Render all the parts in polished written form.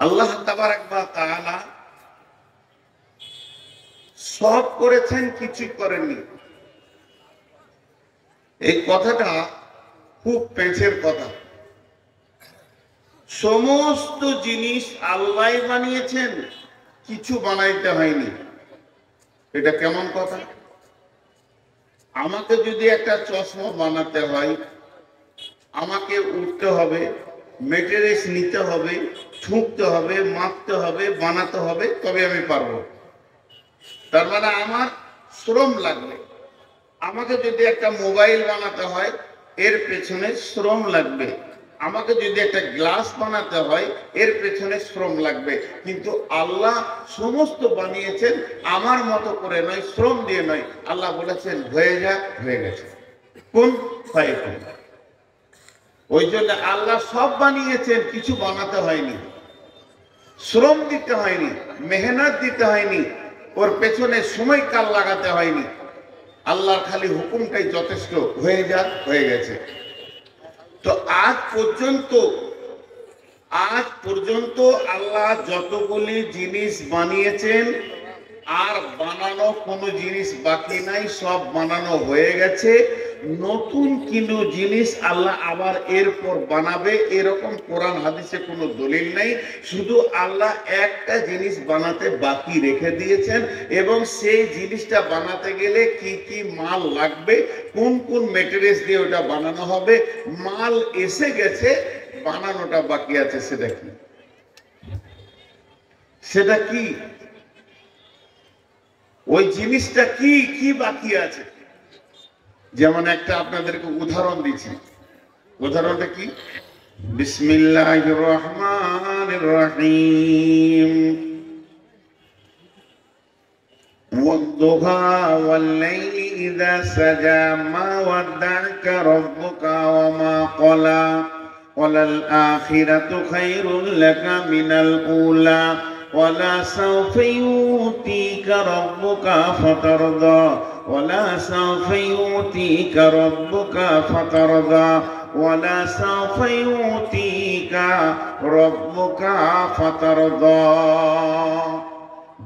আল্লাহ তাবারাক ওয়া তাআলা সব করেছেন, কিছুই করেননি। এই কথাটা খুব পেঁচের কথা। সমস্ত জিনিস আল্লাহ বানিয়েছেন, কিছু বানাইতে হয়নি। এটা কেমন কথা? আমাকে যদি একটা চশমা বানাতে হয়, আমাকে উঠতে হবে, মেটেরিয়ালস নিতে হবে, ঠুকতে হবে, মাপতে হবে, বানাতে হবে, তবে আমি পারবো। তার মানে আমার শ্রম লাগবে। আমাকে যদি একটা মোবাইল বানাতে হয়, এর পেছনে শ্রম লাগবে। আমাকে যদি একটা গ্লাস বানাতে হয়, এর পেছনে শ্রম লাগবে। কিন্তু আল্লাহ সমস্ত বানিয়েছেন আমার মতো করে নয়, শ্রম দিয়ে নয়। আল্লাহ বলেছেন হয়ে যা, হয়ে গেছে। কোন ফায়াকুন। ওই জন্য আল্লাহ সব বানিয়েছেন, কিছু বানাতে হয়নি, শ্রম দিতে হয়নি, মেহনত দিতে হয়নি, ওর পেছনে সময়কাল লাগাতে হয়নি। আল্লাহর খালি হুকুমটাই যথেষ্ট, হয়ে যা, হয়ে গেছে। তো আজ পর্যন্ত আল্লাহ যতগুলি জিনিস বানিয়েছেন, আর বানানো কোনো জিনিস বাকি নাই, সব বানানো হয়ে গেছে। নতুন কোনো জিনিস আল্লাহ আবার এরপর বানাবে, এরকম কোরআন হাদিসে কোনো দলিল নেই। শুধু আল্লাহ একটা জিনিস বানাতে বাকি রেখে দিয়েছেন, এবং সেই জিনিসটা বানাতে গেলে কি কি মাল লাগবে, কোন কোন মেটেরিয়ালস দিয়ে ওটা বানানো হবে, মাল এসে গেছে, বানানোটা বাকি আছে। সেটা কি ওই জিনিসটা কি কি বাকি আছে? যেমন একটা আপনাদেরকে উদাহরণ দিচ্ছি। উদাহরণটা কি? বিসমিল্লাহির রহমানির রহিম। ওয়াদ-দুহা ওয়াল-লাইলি ইযা সাজা মা ওয়াদ্দা'কা রাব্বুকা ওয়া মা ক্বালা ওয়ালাল আখিরাতু খায়রুল লাকা মিনাল উলা ওয়ালা সাওফা ইউতিকা রাব্বুকা ফাতারদা ওয়ালা সাওফা ইউতিকা রাব্বুকা ফাতারদা ওয়ালা সাওফা ইউতিকা রাব্বুকা ফাতারদা।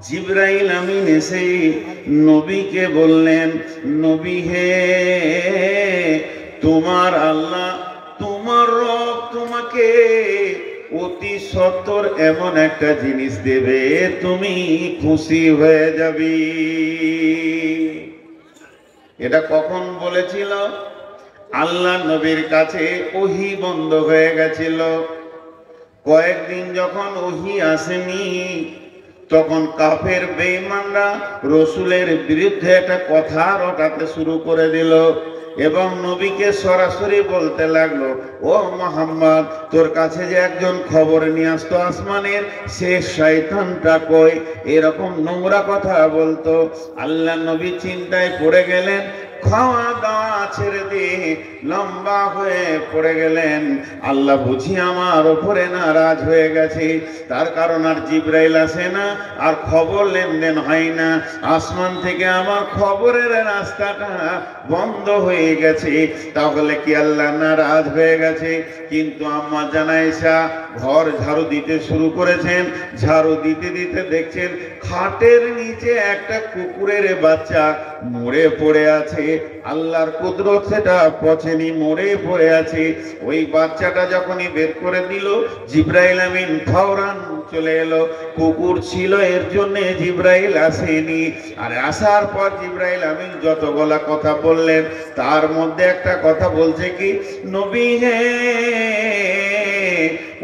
জিবরাইল আমিন এসে নবীকে বললেন, নবী হে, তোমার আল্লাহ, তোমার রব তোমাকে অতি সত্বর এমন একটা জিনিস দেবে, তুমি খুশি হয়ে যাবি। এটা কখন বলেছিল? আল্লাহ নবীর কাছে ওহী বন্ধ হয়ে গেছিল। কয়েকদিন যখন ওহী আসেনি, তখন কাফের বেঈমানরা রসুলের বিরুদ্ধে একটা কথা রটাতে শুরু করে দিল, এবং নবীকে সরাসরি বলতে লাগলো, ও মুহাম্মদ, তোর কাছে যে একজন খবর নিয়ে আসতো আসমানের, সে শয়তানটা কই? এরকম নোংরা কথা বলতো। আল্লাহ নবী চিন্তায় পড়ে গেলেন, খাওয়া দাওয়া ছেড়ে দিয়ে লম্বা হয়ে পড়ে গেলেন। আল্লাহ বুঝি আমার ওপরে নারাজ হয়ে গেছে, তার কারণ আর জিবরাইল আসে না, আর খবর লেনদেন হয় না, আসমান থেকে আমার খবরের রাস্তাটা বন্ধ হয়ে গেছে। তাহলে কি আল্লাহ নারাজ হয়ে গেছে? কিন্তু আম্মা জান আয়েশা ঘর ঝাড়ু দিতে শুরু করেছেন। ঝাড়ু দিতে দিতে দেখছেন খাটের নিচে একটা কুকুরের বাচ্চা মরে পড়ে আছে। আল্লাহর কুদরত সেটা পচেনি, মরে পড়ে আছে। ওই বাচ্চাটা যখনই বের করে দিল, জিবরাইল আমিন ফওরান চলে এলো। কুকুর ছিল এর জন্য জিবরাইল আসেনি। আর আসার পর জিবরাইল আমিন যতগুলা কথা বললেন, তার মধ্যে একটা কথা বলছে কি, নবী হে,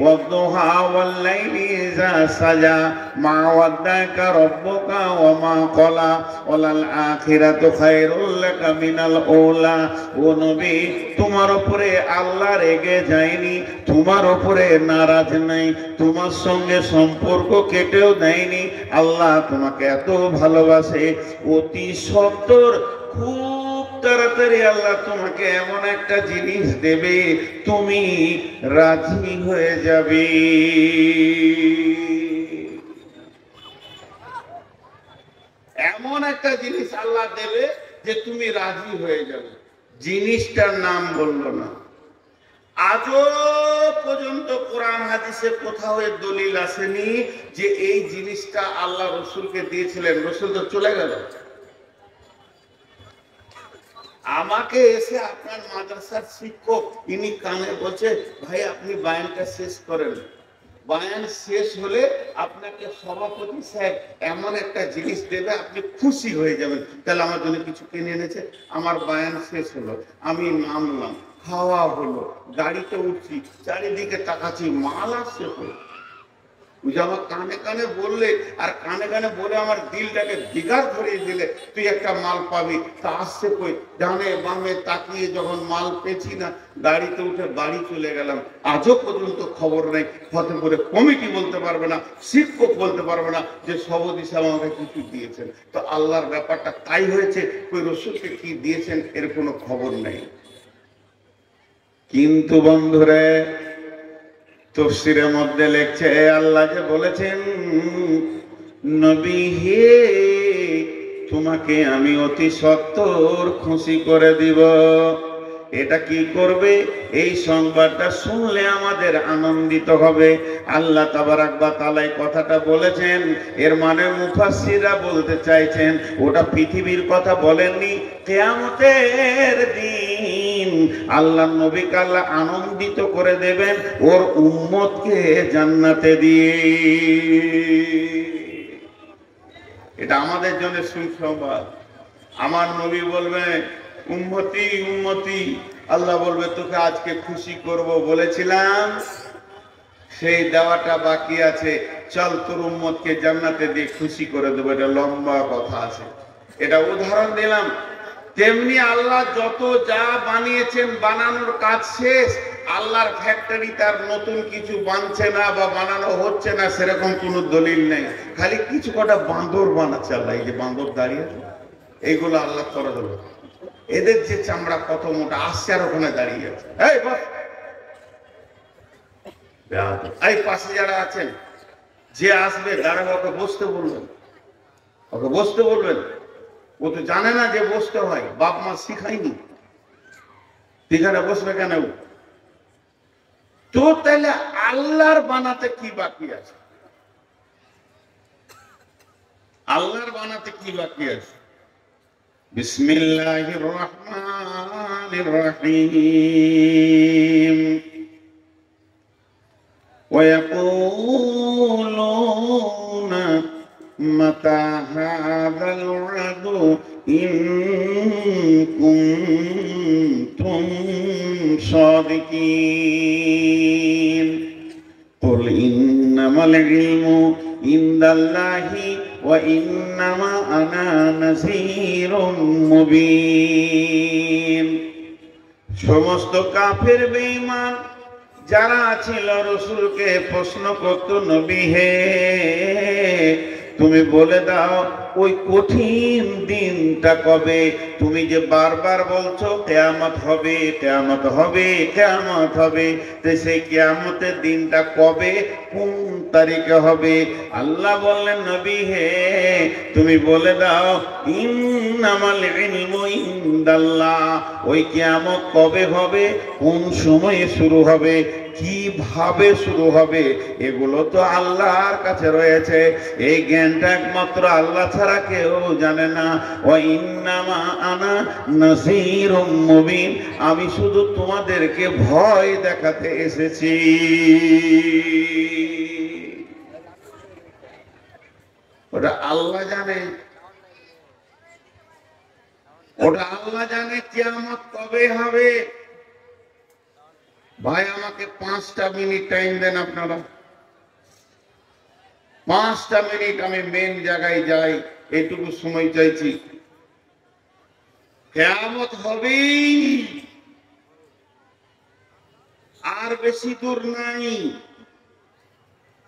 ওয়াদ-দুহা ওয়াল-লাইলি ইযা সাজা মা ওয়াদ্দা'কা রাব্বুকা ওয়া মা ক্বালা ওয়ালাল আখিরাতু খায়রুল লাকা মিনাল উলা। ও নবী, তোমার উপরে আল্লাহ রেগে যায়নি, তোমার উপরে নারাজ নাই, তোমার সঙ্গে সম্পর্ক কেটেও দেয়নি। আল্লাহ তোমাকে এত ভালোবাসে, অতি সত্বর, খুব তাড়াতাড়ি আল্লাহ তোমাকে এমন একটা জিনিস দেবে, তুমি রাজি হয়ে যাবে। এমন একটা জিনিস আল্লাহ দেবে যে তুমি রাজি হয়ে যাবে। জিনিসটার নাম বললো না, আজও পর্যন্ত কোরআন হাদিসে কোথাও এর দলিল আসেনি যে এই জিনিসটা আল্লাহ রসুলকে দিয়েছিলেন। রসুল তো চলে গেল। আমাকে এসে আপনার মাদ্রাসার শিক্ষক ইনি কানে বলছে, ভাই আপনি বায়ানটা শেষ করেন। বায়ান শেষ হলে আপনাকে সভাপতি সাহেব এমন একটা জিনিস দেবে, আপনি খুশি হয়ে যাবেন। তাহলে আমার জন্য কিছু কিনে এনেছে। আমার বায়ান শেষ হলো, আমি নামলাম, খাওয়া হলো, গাড়িতে উঠছি, চারিদিকে তাকাচ্ছি, মাল আসছে তো। আমার কানে কানে বললে, আর কানে কানে বলে আমার দিলটাকে দিগার ধরিয়ে দিলে, তুই একটা মাল পাবি। তা আসছে কই? ডানে বামে তাকিয়ে যখন মাল পেছি না, গাড়িতে উঠে বাড়ি চলে গেলাম। আজও পর্যন্ত খবর নেই। ফতেপুরে কমিটি বলতে পারবে না, শিক্ষক বলতে পারবে না যে সভাপতি সাহেব আমাকে কিছু দিয়েছেন। তো আল্লাহর ব্যাপারটা তাই হয়েছে, ওই রসুলকে কি দিয়েছেন এর কোনো খবর নেই। কিন্তু বন্ধুরে, তাফসীরের মধ্যে লেখছে আল্লাহ যে বলেছেন, নবী হে, তোমাকে আমি অতি সত্বর খুশি করে দিব। এটা কি করবে? এই সংবাদটা শুনলে আমাদের আনন্দিত হবে। আল্লাহ তাবারাক ওয়া তাআলা এই কথাটা বলেছেন, এর মানে মুফাসসিররা বলতে চাইছেন ওটা পৃথিবীর কথা বলেননি, কিয়ামতের দিন আল্লাহ নবীকে আল্লাহ আনন্দিত করে দেবেন ওর উম্মতকে জান্নাতে দিয়ে। এটা আমাদের জন্য সুসংবাদ। আমার নবী বলবেন, উম্মতি উম্মতি, আল্লাহ বলবে তোকে আজকে খুশি করব বলেছিলাম, সেই দেওয়াটা বাকি আছে, চল তোর উম্মতকে জান্নাতে দিয়ে খুশি করে দেবো। এটা লম্বা কথা আছে, এটা উদাহরণ দিলাম। তেমনি আল্লাহ যত যা বানিয়েছেন, বানানোর কাজ শেষ। আল্লাহর ফ্যাক্টরি তার নতুন কিছু বানছে না বা বানানো হচ্ছে না, সেরকম কোনো দলিল নেই। খালি কিছু কটা বাঁদর বানাচ্ছে আল্লাহ। এই যে বাঁদর দাঁড়িয়ে আছে, এইগুলো আল্লাহ করে দেবে। এদের যে চামড়া কত মোটা, আসছে আর ওখানে দাঁড়িয়ে আছে। এই বস, এই পাশে যারা আছেন, যে আসবে দাঁড়াবে, ওকে বসতে বলবেন, ওকে বসতে বলবেন। ও তো জানে না যে বসতে হয়, বাপ মা শিখায়নি। এখানে বসবে কেন? তো তাহলে আল্লাহর বানাতে কি বাকি আছে? আল্লাহর বানাতে কি বাকি আছে? বিসমিল্লাহির রহমানির রহিম। ويقولون متى هذا الوعد إن كنتم صادقين قل إنما العلم عند الله وإنما أنا نذير مبين। সমস্ত কাফের বেঈমান যারা ছিল রাসূলকে প্রশ্ন করত, নবী হে, তুমি বলে দাও ওই কঠিন দিনটা কবে? তুমি যে বারবার বলছো কিয়ামত হবে, কিয়ামত হবে, কিয়ামত হবে, তো সেই কিয়ামতের দিনটা কবে, কোন তারিখে হবে? আল্লাহ বললেন, নবী হে, তুমি বলে দাও ইন্নামাল ইলমু ইনদাল্লাহ, ওই কিয়ামত কবে হবে, কোন সময়ে শুরু হবে, কিভাবে শুরু হবে, এগুলো তো আল্লাহর কাছে রয়েছে। এই জ্ঞানটা একমাত্র আল্লাহ ছাড়া কেউ জানে না। ওয়া ইন্নামা আনা নাযীরুম মুবিন, আমি শুধু তোমাদেরকে ভয় দেখাতে এসেছি। ওটা আল্লাহ জানে, ওটা আল্লাহ জানে কিয়ামত কবে হবে। ভাই আমাকে 5টা মিনিট টাইম দেন আপনারা, 5টা মিনিট আমি মেন জায়গায় যাই, এইটুকু সময় চাইছি। কিয়ামত হবেই, আর বেশি দূর নাই।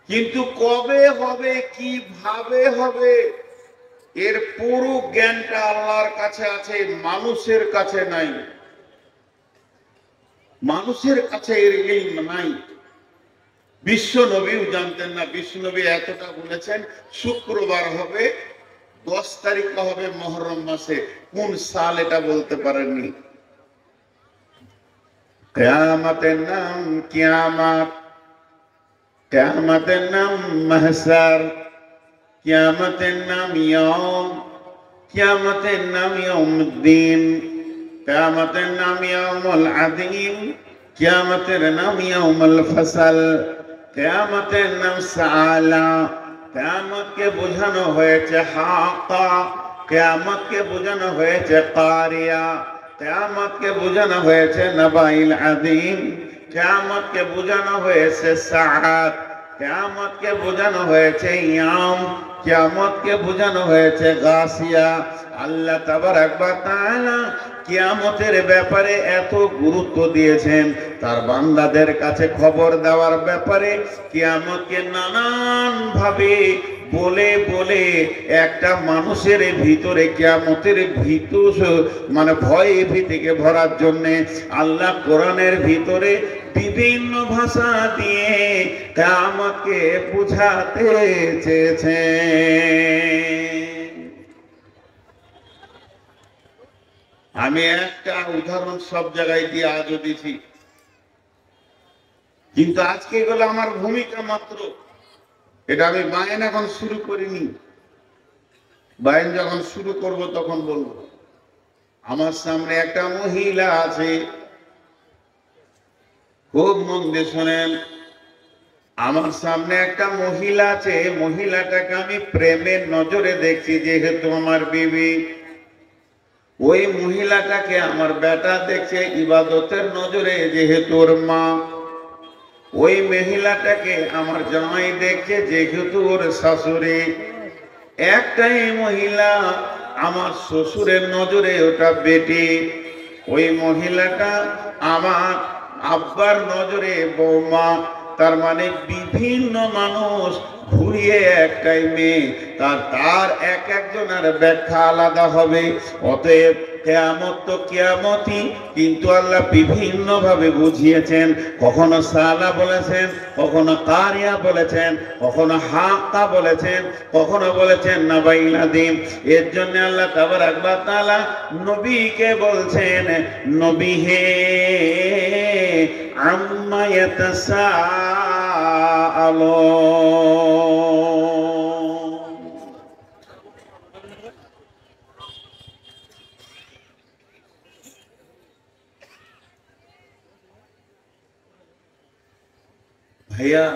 কিন্তু কবে হবে, কিভাবে হবে, এর পুরো জ্ঞানটা আল্লাহর কাছে আছে, মানুষের কাছে নাই। মানুষের কাছে এর ইলম নাই। বিশ্ব নবীও জানতেন না। বিশ্ব নবী এতটা বলেছেন, শুক্রবার হবে, 10 তারিখে হবে মুহররম মাসে, কোন সাল এটা বলতে পারেননি। কিয়ামতের নাম কিয়ামত, কিয়ামতের নাম মাহশার, কিয়ামতের নাম ইয়াউম, কিয়ামতের নাম ইয়াউমুদ্দিন, কিয়ামতের নাম ইয়াউমুল আদিম, কিয়ামতের নাম ইয়াউমুল ফাসল, কিয়ামতের নাম সাআলা। কিয়ামতকে বোঝানো হয়েছে হাক্কা, কিয়ামতকে বোঝানো হয়েছে কারিয়া, কিয়ামতকে বোঝানো হয়েছে নাবাইল আযীম, কিয়ামতকে বোঝানো হয়েছে সাআত, কিয়ামতকে বোঝানো হয়েছে ইয়াম, কিয়ামতকে বোঝানো হয়েছে গাসিয়া। আল্লাহ তাবারাক ওয়া তাআলা কিয়ামতের ব্যাপারে এত গুরুত্ব দিয়েছেন, তার বান্দাদের কাছে খবর দেওয়ার ব্যাপারে কিয়ামতকে নানান ভাবে বলে বলে একটা মানুষের ভিতরে কিয়ামতের ভীতু মানে ভয় ভীতিকে ভরার জন্য আল্লাহ কোরআনের ভিতরে বিভিন্ন ভাষা দিয়ে কিয়ামতকে বুঝাতে চেয়েছেন। আমি একটা উদাহরণ সব জায়গায় দিয়ে আজও দিছি, কিন্তু আজকে এগুলো আমার ভূমিকা মাত্র। এটা আমি বায়ান এখন শুরু করিনি, বায়ান যখন শুরু করব তখন বলবো। আমার সামনে একটা মহিলা আছে, খুব মন দিয়ে শোনেন। আমার সামনে একটা মহিলা আছে, মহিলাটাকে আমি প্রেমের নজরে দেখছি, যেহেতু আমার বিবি। ওই মহিলাটাকে আমার বেটা দেখছে ইবাদতের নজরে, যেহেতু ওর মা। ওই মহিলাটাকে আমার জামাই দেখছে, যেহেতু ওর শাশুড়ি। একটাই মহিলা আমার শ্বশুরের নজরে, ওটা বেটি। ওই মহিলাটা আমার আব্বার নজরে বৌমা। তার মানে বিভিন্ন মানুষ ঘুরিয়ে একটাই মেয়ে, তার এক একজনের ব্যাখ্যা আলাদা হবে। অতএব কিয়ামত তো কিয়ামতই, কিন্তু আল্লাহ বিভিন্ন ভাবে বুঝিয়েছেন। কখনো সালা বলেছেন, কখনো কারিয়া বলেছেন, কখনো হাক্কা বলেছেন, কখনো বলেছেন নাবাইল আযীম। এর জন্য আল্লাহ তাবারাক ওয়া তাআলা নবীকে বলছেন, নবী হে আম্মা ইয়াতাসাআলুন। ভাইয়া,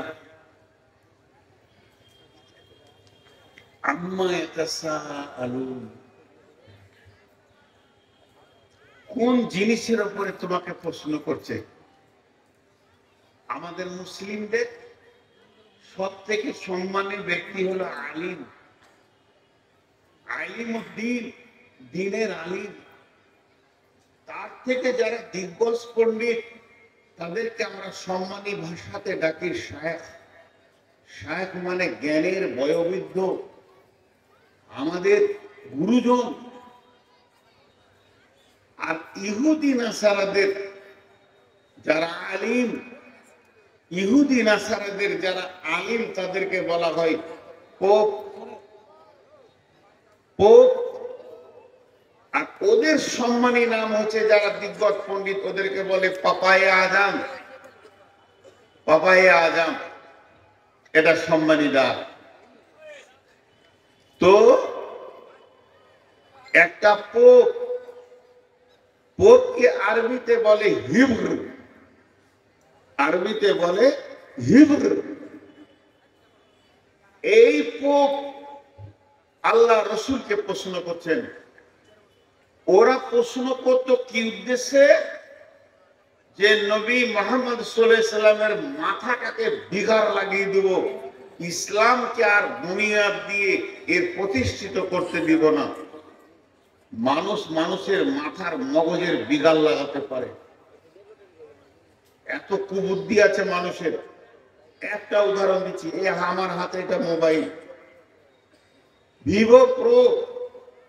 আম্মা ইয়াতাসাআলুন, কোন জিনিসের উপরে তোমাকে প্রশ্ন করছে? আমাদের মুসলিমদের সব থেকে সম্মানের ব্যক্তি হলো আলিম, আলিমউদ্দিন, দ্বীনের আলিম। তার থেকে যারা দিগ্গজ পণ্ডিত, তাদেরকে আমরা সম্মানী ভাষাতে ডাকি শায়েখ। শায়েখ মানে জ্ঞানের বয়োবৃদ্ধ, আমাদের গুরুজন। আর ইহুদি নাসারাদের যারা আলিম, ইহুদি নাসারাদের যারা আলিম, তাদেরকে বলা হয় পোপ। পোপ। আর ওদের সম্মানী নাম হচ্ছে যারা দিগ্গজ পণ্ডিত, ওদেরকে বলে পাপায়ে আজম। পাপায়ে আজম, এটা সম্মানী নাম। তো একটা পোপ, পোপকে আরবিতে বলে হিব্র, আরবিতে বলে হিব্র। এই পোপ আল্লাহ রসুলকে প্রশ্ন করছেন। ওরা প্রশ্ন করত কি উদ্দেশ্যে? যে নবী মুহাম্মদ সাল্লাল্লাহু আলাইহি সাল্লামের মাথাটাকে বিগার লাগিয়ে দেব, ইসলামকে আর বুনিয়াদ দিয়ে এর প্রতিষ্ঠিত করতে দিব না। মানুষ মানুষের মাথার মগজের বিগার লাগাতে পারে, এত কুবুদ্ধি আছে মানুষের। একটা উদাহরণ দিচ্ছি, আমার হাতে এটা মোবাইল ভিভো প্রো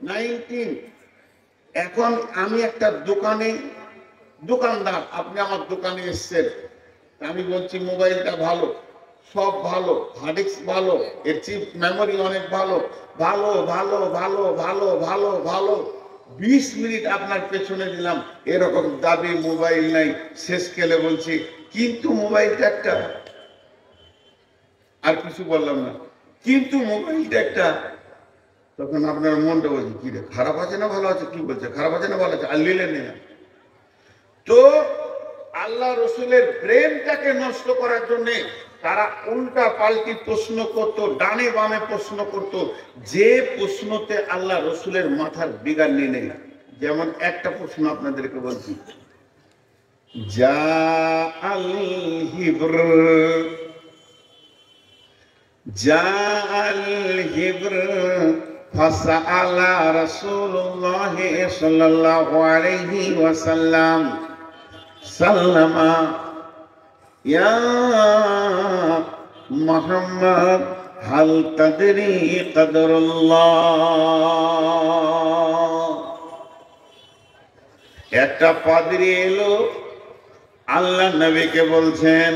19। এখন আমি একটা দোকানদার, আপনি আমার দোকানে এসছেন, আমি বলছি মোবাইলটা ভালো, সব ভালো, হার্ড ডিস্ক ভালো, এর চিপ মেমোরি অনেক ভালো, ভালো ভালো ভালো ভালো ভালো ভালো 20 মিনিট আপনার পেছনে দিলাম, এরকম দাবি মোবাইল নাই, শেষ কেলে বলছি কিন্তু মোবাইলটা একটা, আর কিছু বললাম না, কিন্তু মোবাইলটা একটা। তখন আপনার মনটা বলছে কি রে, খারাপ আছে না ভালো আছে, কি বলছে খারাপ আছে না ভালো আছে, আর লিলে নেই। তো আল্লাহ রসুলের ব্রেনটাকে নষ্ট করার জন্য তারা উল্টা পাল্টি প্রশ্ন করত, ডানে বামে প্রশ্ন করত, যে প্রশ্নতে আল্লাহ রসুলের মাথার বিগাড় নিয়ে নেই। যেমন একটা প্রশ্ন আপনাদেরকে বলছি, যা আল হিব্র, যা আল হিব্র ফাসআলা রাসূলুল্লাহ সাল্লাল্লাহু আলাইহি ওয়াসাল্লাম সাল্লামা ইয়া মুহাম্মদ হাল তাদরি কদরুল্লাহ। একটা পাদ্রী এলো, আল্লাহ নবীকে বলছেন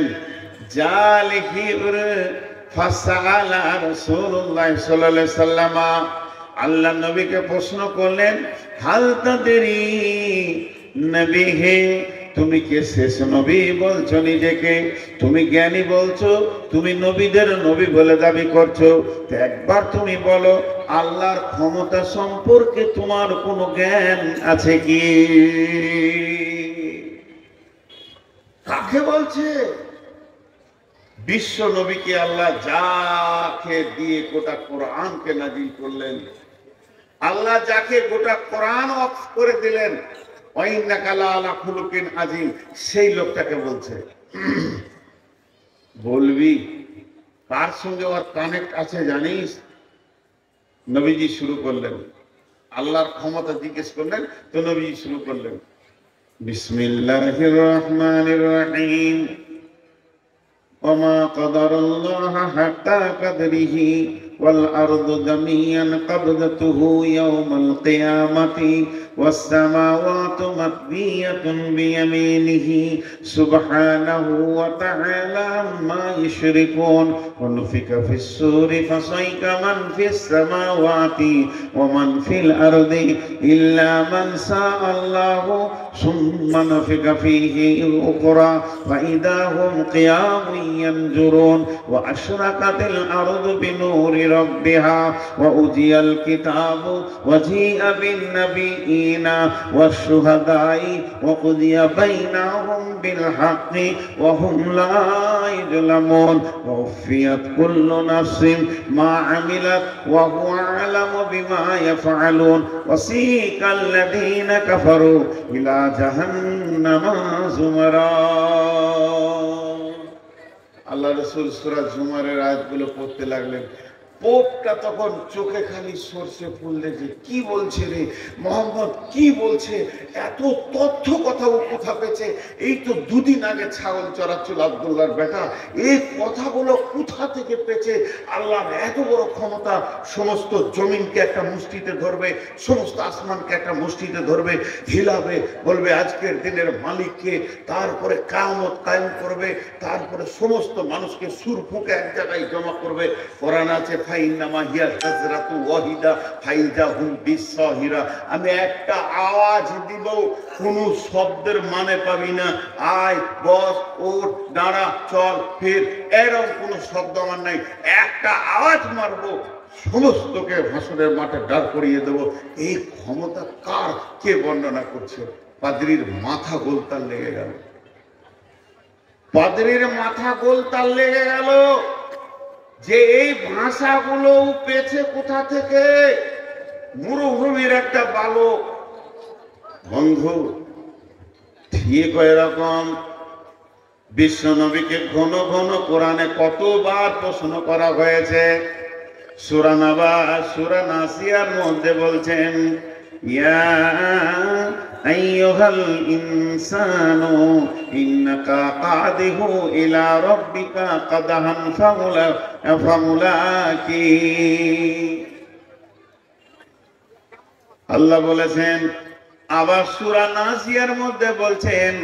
জাল হিব্র ফাসআলা রাসূলুল্লাহ সাল্লাল্লাহু আলাইহি ওয়াসাল্লাম, আল্লাহ নবীকে প্রশ্ন করলেন হাল তাদরি, নবী হে তুমি কে শেষ নবী বলছো নিজেকে, তুমি জ্ঞানী বলছো, তুমি নবীদের নবী বলে দাবি করছো, তো একবার তুমি বলো আল্লাহর ক্ষমতা সম্পর্কে তোমার কোনো জ্ঞান আছে কি? কাকে বলছে? বিশ্ব নবীকে আল্লাহ যাকে দিয়ে গোটা কোরআনকে নাজিল করলেন, আল্লাহ যাকে গোটা কোরআন অফ করে দিলেন, আজিম, সেই লোকটাকে বলছে। বলবি কার সঙ্গে ওর কানেক্ট আছে জানিস? নবীজি শুরু করলেন, আল্লাহর ক্ষমতা জিজ্ঞেস করলেন, তো নবীজি শুরু করলেন বিসমিল্লাহির রহমানির রহিম, ওমা কদরুল্লাহ হাক্কা কদরিহি ওয়াল আরদু জামিআন কবদতুহু ইয়াওমাল কিয়ামাতি ওয়াস সামাওয়াতু মাতবিয়াতুন বিয়ামিনিহি সুবহানাহু ওয়া তাআলা আম্মা ইউশরিকুন ওয়া নুফিকা ফিস সূরি ফাসাইকা মান ফিস সামাওয়াতি ওয়া মান ফিল আরদি ইল্লা মান শাআল্লাহু সুম্মা নুফিকা ফীহি উখরা ওয়া ইদা হুম কিয়ামুন ينظرون وأشرقت الأرض بنور ربها وأوتي الكتاب وجيء بالنبيين والشهداء وقضي بينهم بالحق وهم لا يظلمون ووفيت كل نفس ما عملت وهو أعلم بما يفعلون وسيق الذين كفروا إلى جهنم زمرا। আল্লাহ রাসূল সূরা জুমারের আয়াতগুলো পড়তে লাগলেন। পোপটা তখন চোখে খালি সরষে ফুল দেখে, কি বলছে রে মোহাম্মদ, কি বলছে, এত তথ্য কথা ও কোথা পেয়েছে? এই তো দুদিন আগে ছাগল চড়াচ্ছিল আব্দুল্লাহর বেটা, এই কথাগুলো কোথা থেকে পেয়েছে? আল্লাহর এত বড় ক্ষমতা, সমস্ত জমিনকে একটা মুষ্টিতে ধরবে, সমস্ত আসমানকে একটা মুষ্টিতে ধরবে, হিলাবে, বলবে আজকের দিনের মালিককে, তারপরে কিয়ামত কায়েম করবে, তারপরে সমস্ত মানুষকে সুর ফুঁকে এক জায়গায় জমা করবে। কোরআন আছে আমি একটা আওয়াজ দিব, কোন শব্দের মানে পাবি না, আয় বস ওঠ দাঁড়া চল ফির, এরকম কোন শব্দ আমার নাই, একটা আওয়াজ মারবো, সমস্তকে হাসরের মাঠে দাঁড় করিয়ে দেবো। এই ক্ষমতা কার, কে বর্ণনা করছে? পাদ্রীর মাথা গোলতাল লেগে গেল, পাদ্রীর মাথা গোলতাল লেগে গেল যে এই ভাষাগুলো পেয়েছে কোথা থেকে? মরুভূমির একটা বালক। বন্ধু ঠিক এরকম বিশ্ব নবীকে ঘন ঘন কোরআনে কতবার প্রশ্ন করা হয়েছে। সূরা নাবা, সূরা নাসিয়ার মধ্যে বলছেন ইয়া আইয়ুহাল ইনসানু ইন্নাকা কাদিহু ইলা রাব্বিকা কাদহান ফামুলাকি। আল্লাহ বলেছেন। আবার সূরা নাসিয়ার মধ্যে বলছেন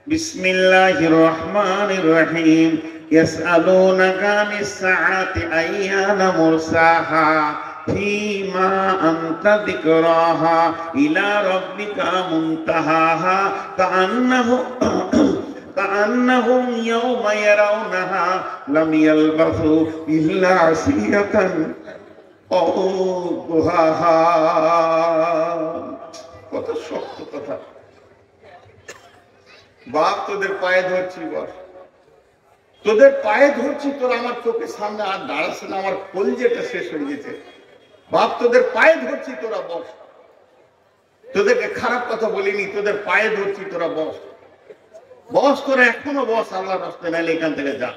বিসমিল্লাহির রহমানির রহিম ইয়াসআলুনাকা আনিস সাআতি আইয়ানা মুরসাহা ফীমা আনতা যিকরাহা ইলা রাব্বিকা মুনতাহাহা কাআন্নাহুম ইয়াওমা ইয়ারাউনাহা লাম ইয়ালবাসু ইল্লা আসিয়াতান আও দুহাহা। কত শক্ত কথা। বাপ তোদের পায়ে ধরছি, বস, তোদের পায়ে ধরছি, তোরা আমার চোখের সামনে আর দাঁড়াচ্ছে না, আমার কলজেটা শেষ হয়ে গেছে। বাপ তোদের পায়ে ধরছি, তোরা বস, তোদেরকে খারাপ কথা বলিনি, তোদের পায়ে ধরছি, তোরা বস, বস, তোরা এখনো বস, আল্লাহর রাস্তায়, নাইলে এখান থেকে যা।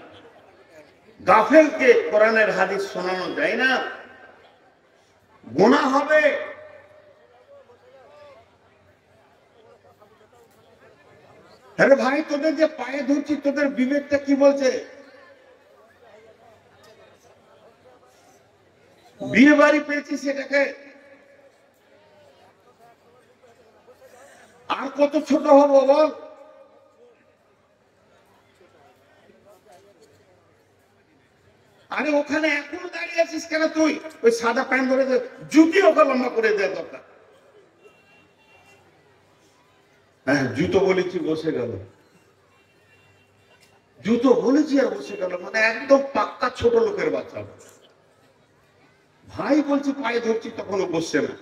গাফেলকে কোরআনের হাদিস শোনানো যায় না, গুনাহ হবে। আরে ভাই, তোদের যে পায়ে ধরছি, তোদের বিবেকটা কি বলছে? বিয়ে বাড়ি পেয়েছিস সেটাকে আর কত ছোট হবো বল? আরে ওখানে এখন দাঁড়িয়ে আছিস কেন তুই? ওই সাদা প্যান্ট ধরে জুতি ওকে লম্বা করে দেওয়া দরকার। হ্যাঁ, জুতো বলেছি বসে গেল, জুতো বলেছি আর বসে গেল, মানে একদম পাক্কা ছোট লোকের বাচ্চা। ভাই বলছি পায়ে ধরছি, তখনও বসছে না।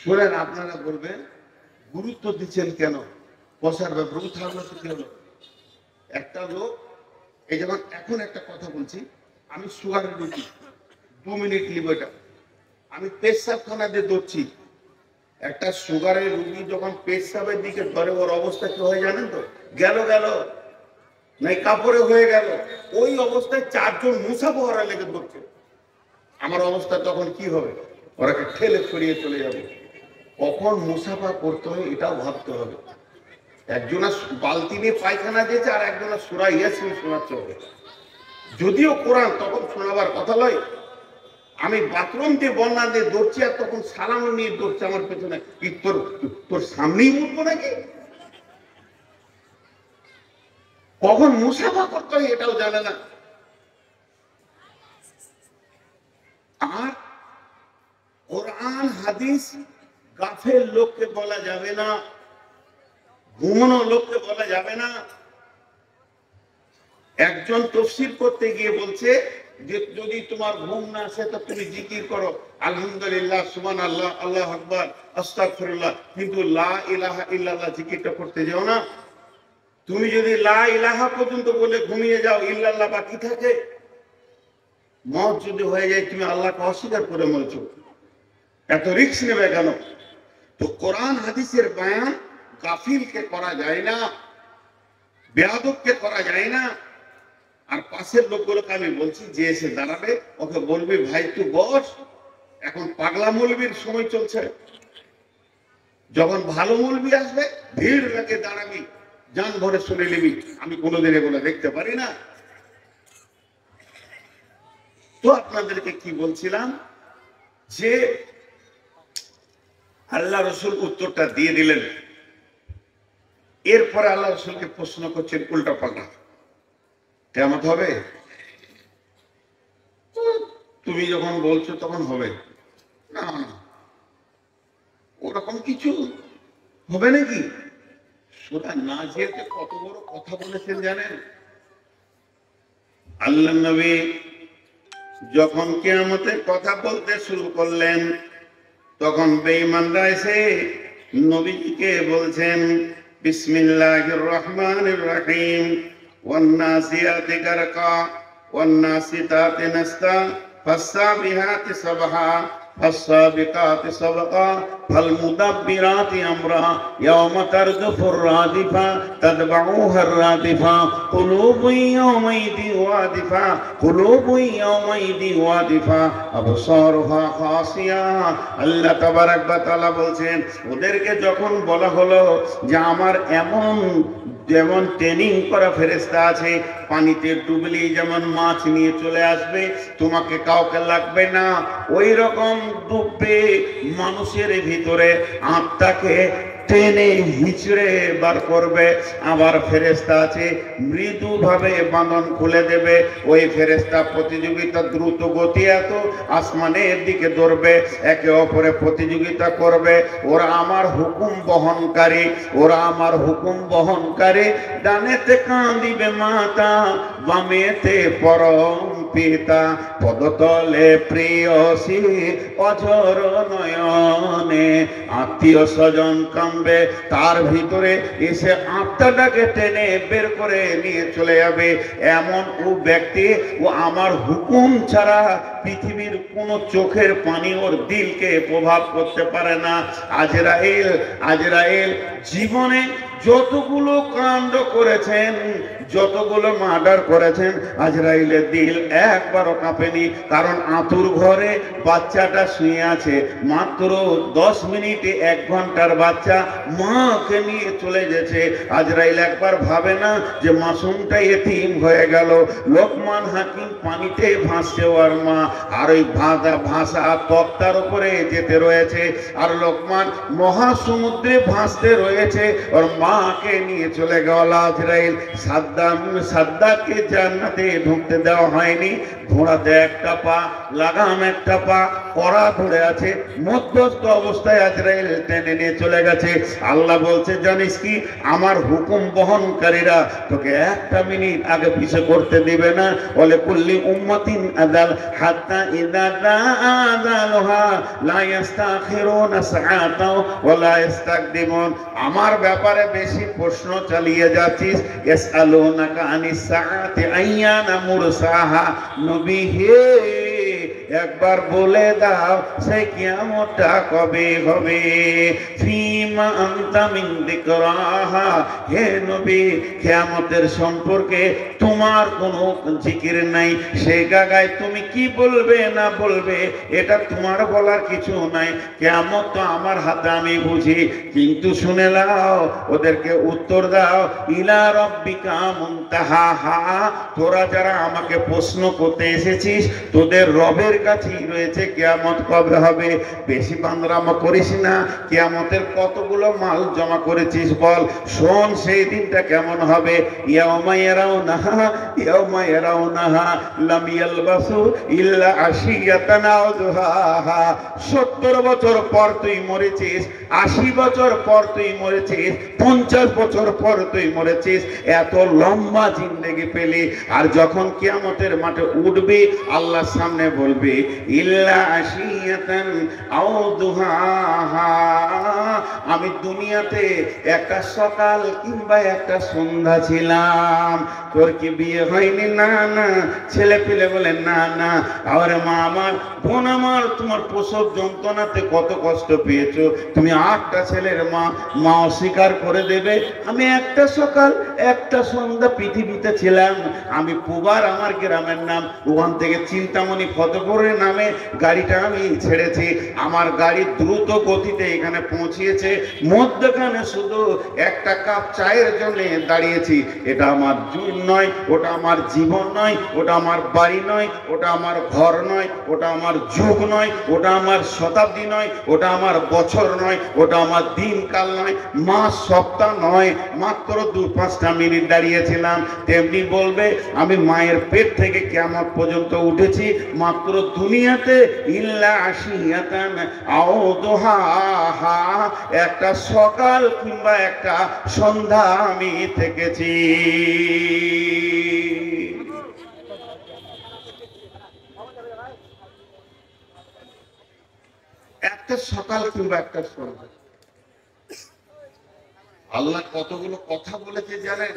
শোনেন, আপনারা বলবেন গুরুত্ব দিচ্ছেন কেন? বসার ব্যাপারে থাকলো তো কি হলো? একটা লোক, এই যেমন এখন একটা কথা বলছি, আমি সুগারের রুগী, 2 মিনিট নিব, এটা আমি পেশাবখানা দিয়ে ধরছি। একটা সুগারের রুগী যখন পেশাবের দিকে ধরে, ওর অবস্থা কি হয় জানেন তো? গেল নাই কাপড়ে হয়ে গেল। ওই অবস্থায় 4 জন মুসাফা লেগে ধরছে। আমার অবস্থা তখন কি হবে? ওরাকে ঠেলে ছড়িয়ে চলে যাবে। কখন মুসাফা করতে হয় এটাও ভাবতে হবে। একজনা বালতি নিয়ে পায়খানা দিয়েছে, আর একজনা সূরা ইয়াসিন শোনাচ্ছে হবে। যদিও কোরআন তখন শোনাবার কথা নয়। আমি বাথরুম দিয়ে বন্যা দিয়ে দৌড়ছি, আর তখন সালাম নিয়ে দৌড়ছে আমার পেছনে। কি তোর সামনেই উঠবো নাকি? কখন মুসাফা করতে হয় এটাও জানে না। আর কোরআন হাদিস গাফেল লোককে বলা যাবে না, ঘুমানো লোককে বলা যাবে না। একজন তাফসীর করতে গিয়ে বলছে যে যদি তোমার ঘুম না আসে তো তুমি জিকির করো, আলহামদুলিল্লাহ, সুবহানাল্লাহ, আল্লাহু আকবার, আস্তাগফিরুল্লাহ, কিন্তু লা ইলাহা ইল্লাল্লাহ জিকিরটা করতে যাও না। তুমি যদি লা ইলাহা পর্যন্ত বলে ঘুমিয়ে যাও, ইল্লাল্লাহ বাকি থাকে, মত যদি হয়ে যায়, তুমি আল্লাহকে অস্বীকার করে মরছো। এত রিস্ক নেবে কেন? তো কোরআন হাদিসের বয়ান গাফিলকে করা যায় না, বেয়াদবকে করা যায় না। আর পাশের লোকগুলোকে আমি বলছি, যে এসে দাঁড়াবে ওকে বলবি, ভাই তুই বস, এখন পাগলা মৌলবীর সময় চলছে। যখন ভালো মৌলবী আসবে, ভিড় লাগে দাঁড়াবি, জান ভরে শুনে নিবি। আমি কোনোদিন এগুলো দেখতে পারি না। তো আপনাদেরকে কি বলছিলাম, যে আল্লাহ রসুল উত্তরটা দিয়ে দিলেন। এরপরে আল্লাহ রসুলকে প্রশ্ন করছেন উল্টা পাল্টা, কিয়ামত হবে? তুমি যখন বলছো তখন হবে না, ওরকম কিছু হবে নাকি? সূরা নাজিয়াতে কত বড় কথা বলেছেন জানেন? আল্লাহ নবী যখন কিয়ামতের কথা বলতে শুরু করলেন, তখন বেঈমানরা এসে নবীকে বলছেন, বিসমিল্লাহির রহমানির রহিম, ওয়ান নাসিয়াতি গারকা, ওয়ান নাসিতাতি নাসতা, ফাসসাবিহাতি সাবহা, ফাসসাবিকাতি সাবকা, ফালমুদাব্বিরাতি আমরা, ইয়াওমা তারজুফুর রাদিফা, তাতবাউহার রাদিফা, কুলুবুন ইয়াওমাইযিন ওয়াদিফা, কুলুবুন ইয়াওমাইযিন ওয়াদিফা, আবসারুহা খাসিয়া। আল্লাহ তাবারাক ওয়া তাআলা বলছেন, ওদেরকে যখন বলা হলো যে আমার এমন যেমন ট্রেনিং করা ফেরেশতা আছে, পানিতে ডুবলেই যেমন মাছ নিয়ে চলে আসবে, তোমাকে কাউকে লাগবে না, ওই রকম ডুববে মানুষের ভিতরে, আত্মাকে টেনে হিচড়ে বার করবে। আবার ফেরেশতা আছে মৃদুভাবে বাঁধন খুলে দেবে। ওই ফেরেশতা প্রতিযোগিতা দ্রুত গতি, এত আসমানের দিকে দৌড়বে, একে অপরে প্রতিযোগিতা করবে। ওরা আমার হুকুম বহনকারী, ওরা আমার হুকুম বহনকারী। ডানেতে কাঁদিবে মাতা, বামেতে পরম পিতা, পদতলে প্রিয়সী অঝর নয়নে। আত্মীয় স্বজন কামবে, তার ভিতরে এসে আত্মাটাকে টেনে বের করে নিয়ে চলে যাবে। এমন ও ব্যক্তি, ও আমার হুকুম ছাড়া পৃথিবীর কোন চোখের পানি ওর দিলকে প্রভাব করতে পারে না। আজরাইল, আজরাইল জীবনে যতগুলো কাণ্ড করেছেন, যতগুলো মার্ডার করেছেন, আজরাইলের দিল একবারও কাঁপেনি। কারণ আতুর ঘরে বাচ্চাটা শুয়ে আছে, মাত্র 10 মিনিটে 1 ঘন্টার বাচ্চা মাকে নিয়ে চলে গেছে। আজরাইল একবার ভাবে না যে মাসুমটা এতিম হয়ে গেল। লোকমান হাকিম পানিতে ভাসছে ওর মা, আর ওই ভাসা তক্তার উপরে যেতে রয়েছে, আর লোকমান মহাসমুদ্রে ভাসতে রয়েছে, ওর মাকে নিয়ে চলে গেল আজরাইল। সাদ্দাতকে জান্নাতে ঢুকতে দেওয়া হয়নি। ঘোড়াতে একটা পা, লাগাম একটা পা, কড়া ধরে আছে, মধ্যস্থ অবস্থায় আজরাইল টেনে নিয়ে চলে গেছে। আল্লাহ বলছে, জানিস কি, আমার হুকুম বহনকারীরা তোকে 1টা মিনিট আগে পিছে করতে দিবে না। বলে কুল্লি উম্মাতিন আদাল হাত্তা ইযা আযালুহা লা ইস্তাখিরুনা সাআতাও ওয়া লা ইস্তাকদিমুন। আমার ব্যাপারে বেশি প্রশ্ন চালিয়ে যাচ্ছিস। ইয়াসআলুনাকা আনিস সাআতি আইয়ানা মুরসাহা। নবী হে, একবার বলে দাও সেই কিয়ামতটা কবে হবে। ফিমা আনতা মিন যিকরাহা। হে নবী, কিয়ামতের সম্পর্কে তোমার কোনো জিকির নাই। সেই জায়গায় তুমি কি বলবে না বলবে এটা তোমার বলার কিছু নাই। কিয়ামত তো আমার হাতে, আমি বুঝি। কিন্তু শুনে নাও, ওদেরকে উত্তর দাও, ইলা রাব্বিকা মুনতাহাহা। তোরা যারা আমাকে প্রশ্ন করতে এসেছিস, তোদের রবের কাছেই রয়েছে কিয়ামত কবে হবে। বেশি বান্দরামো করিস না। কিয়ামতের কতগুলো মাল জমা করেছিস বল, শোন সেই দিনটা কেমন হবে। ইয়াউমা ইয়ারাউনাহা, ইয়াউমা ইয়ারাউনাহা লাম ইয়ালবাসু ইল্লা আশিয়াতান আও দুহাহা। 70 বছর পর তুই মরেছিস, 80 বছর পর তুই মরেছিস, 50 বছর পর তুই মরেছিস, এত লম্বা জিন্দেগি পেলি। আর যখন কিয়ামতের মাঠে উঠবি, আল্লাহর সামনে বলবি, ইল্লা আশিয়াতান আও দুহাহা। আমি দুনিয়াতে একটা সকাল কিংবা একটা সন্ধ্যা ছিলাম। তোর কি বিয়ে হয়নি? না না। ছেলে পেলে বলে না না। আর মা আমার, বোন আমার, তোমার প্রসব যন্ত্রণাতে কত কষ্ট পেয়েছো। তুমি 8টা ছেলের মা, মা অস্বীকার করে দেবে। আমি একটা সকাল একটা সন্ধ্যা পৃথিবীতে ছিলাম। আমি পুবার, আমার গ্রামের নাম, ওখান থেকে চিন্তামণি ফতেপুরের নামে গাড়িটা আমি ছেড়েছি। আমার গাড়ি দ্রুত গতিতে এখানে পৌঁছিয়েছে, মধ্যখানে শুধু একটা কাপ চায়ের জন্য দাঁড়িয়েছি। এটা আমার জুন নয়, ওটা আমার জীবন নয়, ওটা আমার বাড়ি নয়, ওটা আমার ঘর নয়, ওটা আমার যুগ নয়, ওটা আমার শতাব্দী নয়, ওটা আমার বছর নয়, ওটা আমার দিনকাল নয়, মাস সপ্তাহ নয়, মাত্র 2-5টা মিনিট দাঁড়িয়েছিলাম। তেমনি বলবে, আমি মায়ের পেট থেকে কিয়ামত পর্যন্ত উঠেছি মাত্র দুনিয়াতে ইল্লা আশিয়াতান আও দুহাহা। একটা সকাল কিংবা একটা সন্ধ্যা আমি থেকেছি। একটা সকাল কিংবা একটা সন্ধ্যা। আল্লাহ কতগুলো কথা বলেছে জানেন?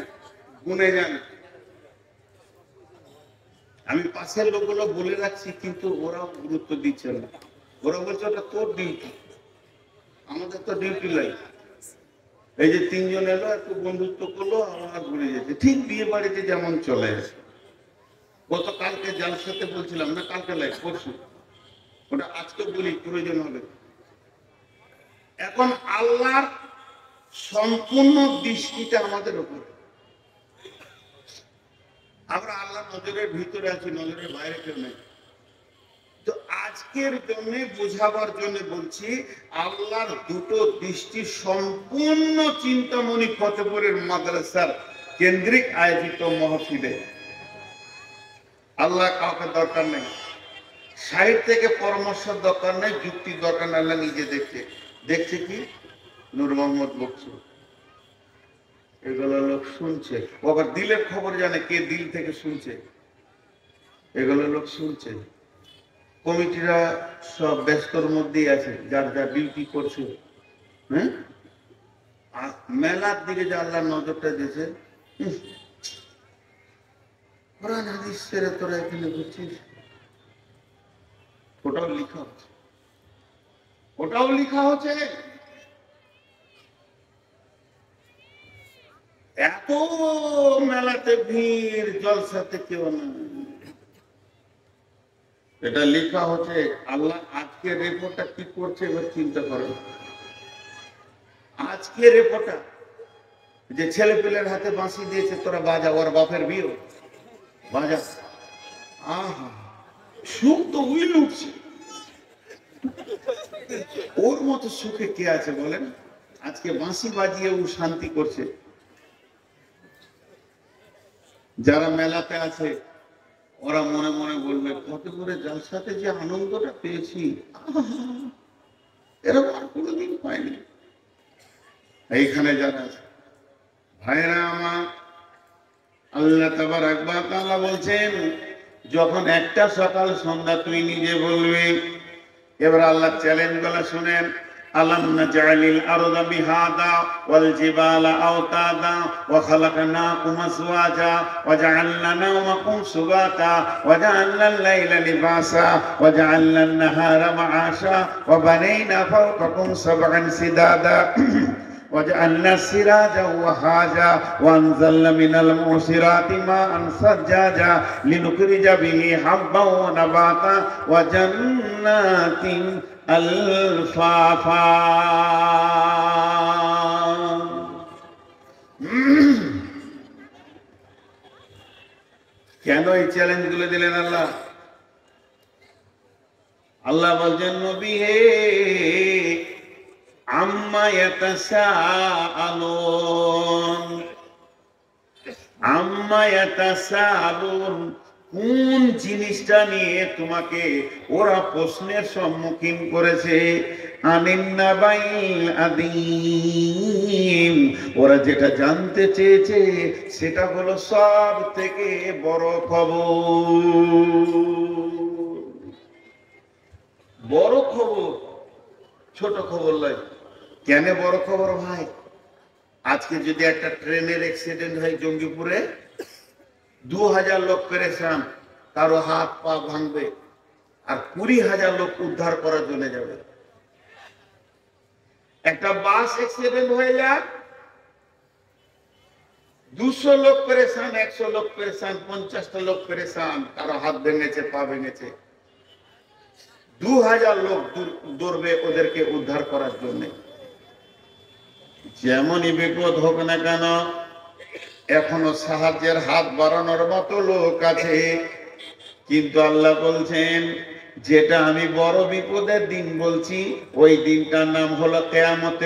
গুনে যান। আমি পাশের লোকগুলো বলে রাখছি, কিন্তু ওরাও গুরুত্ব দিচ্ছে না। ওরা বলছে ওটা তোর ডিউটি, আমাদের তো ডিউটি লাইফ। এই যে 3 জন এলো, একটু বন্ধুত্ব করলো, আমার ভুলে যেতে। ঠিক বিয়ে বাড়িতে যেমন চলে আসে। গতকালকে জালসাতে বলছিলাম না, কালকে লাইফ, পরশু, ওটা আজকে বলি প্রয়োজন হবে। এখন আল্লাহর সম্পূর্ণ দৃষ্টিটা আমাদের উপর। আমরা আল্লাহ নজরের ভিতরে আছি, নজরের বাইরে কেউ নেই। তো আজ আজকের জন্য বোঝাবার জন্য বলছি, আল্লাহর দুটো দৃষ্টি সম্পূর্ণ চিন্তামণি ফতেপুরের মাদ্রাসার কেন্দ্রিক আয়োজিত মাহফিলে আল্লাহ কাউকে দরকার নেই, সাইড থেকে পরামর্শ দরকার নেই, যুক্তি দরকার নেই, আল্লাহ নিজে দেখছে কি নূর মোহাম্মদ বকশু এগুলো লোক শুনছে, আবার দিলের খবর জানে কে দিল থেকে শুনছে, এগুলো লোক শুনছে। কমিটিরা সব ব্যস্তর মধ্যেই আছে, যার যা ডিউটি করছে। হ্যাঁ, আর মেলার দিকে যে আল্লাহ নজরটা দিয়েছে, কোরআন হাদিস ছেড়ে তোরা এখানে বুঝছিস, ওটাও লিখা হচ্ছে, ওটাও লিখা হচ্ছে। এত মেলাতে ভিড়, জলসাতে কেউ না, এটা লেখা হচ্ছে। আল্লাহ আজকে রিপোর্টটা কি করছে এবার চিন্তা করেন। আজকে রিপোর্টটা যে ছেলে পেলের হাতে বাঁশি দিয়েছে, তোরা বাজা, ওর বাপের বিয়ে বাজা, আহা সুখ তো উইল উঠছে, ওর মতো সুখে কে আছে বলেন? আজকে বাঁশি বাজিয়ে ও শান্তি করছে। যারা মেলাতে আছে ওরা মনে মনে বলবে, কত করে জালসাতে যে আনন্দটা পেয়েছি, এরকম আর কোনোদিন পাইনি। এইখানে যারা আছে ভাইরা আমার, আল্লাহ তাবারক ওয়া তাআলা বলছেন, যখন একটা সকাল সন্ধ্যা তুই নিজে বলবি। এবার আল্লাহ চ্যালেঞ্জ গুলো শুনেন। আলাম নাজআলিল আরদা বিহাদা ওয়াল জিবালা আওতাদা ওয়া খালাকনাকুম আজওয়াজা ওয়া জাআলনা নাওমাকুম সুবাতা ওয়া জাআলনা আল-লাইলা লিবাসা ওয়া জাআলনা আন-নাহারা মাআশা ওয়া বানাইনা ফাওকাকুম সাবআন সিদাদা وجعلنا سراجا وهاجا وانزلنا من المعصرات ماء ثجاجا لنخرج به حبا ونباتا وجنات الفافا। কেন এই চ্যালেঞ্জ গুলো দিলেন আল্লাহ? আল্লাহ বলছেন, নবী হে, আম্মা ইয়াতাসাআলুন, আম্মা ইয়াতাসাআলুন, কোন জিনিসটা নিয়ে তোমাকে ওরা প্রশ্নের সম্মুখীন করেছে? আনিন নাবাইল আযীম, ওরা যেটা জানতে চেয়েছে সেটা হলো সব থেকে বড় খবর। বড় খবর, ছোট খবর নয়। কেন বড় খবর ভাই? আজকে যদি একটা ট্রেনের অ্যাক্সিডেন্ট হয় জঙ্গিপুরে, 2000 লোক পেরেশান, কারো হাত পা ভাঙবে, আর 20,000 লোক উদ্ধার করার জন্য যাবে। একটা বাস অ্যাক্সিডেন্ট হয়ে যায়, 200 লোক পেরেশান, 100 লোক পেরেশান, 50টা লোক পেরেশান, কারো হাত ভেঙেছে, পা ভেঙেছে, 2000 লোক দৌড়বে ওদেরকে উদ্ধার করার জন্য। যেমনই বিপদ হোক না কেন, এখনো সাহায্যের হাত বাড়ানোর মতো লোক আছে। কিন্তু আল্লাহ বলছেন, যেটা আমি বড় বিপদের দিন বলছি, ওই দিনটার নাম হলো কিয়ামত।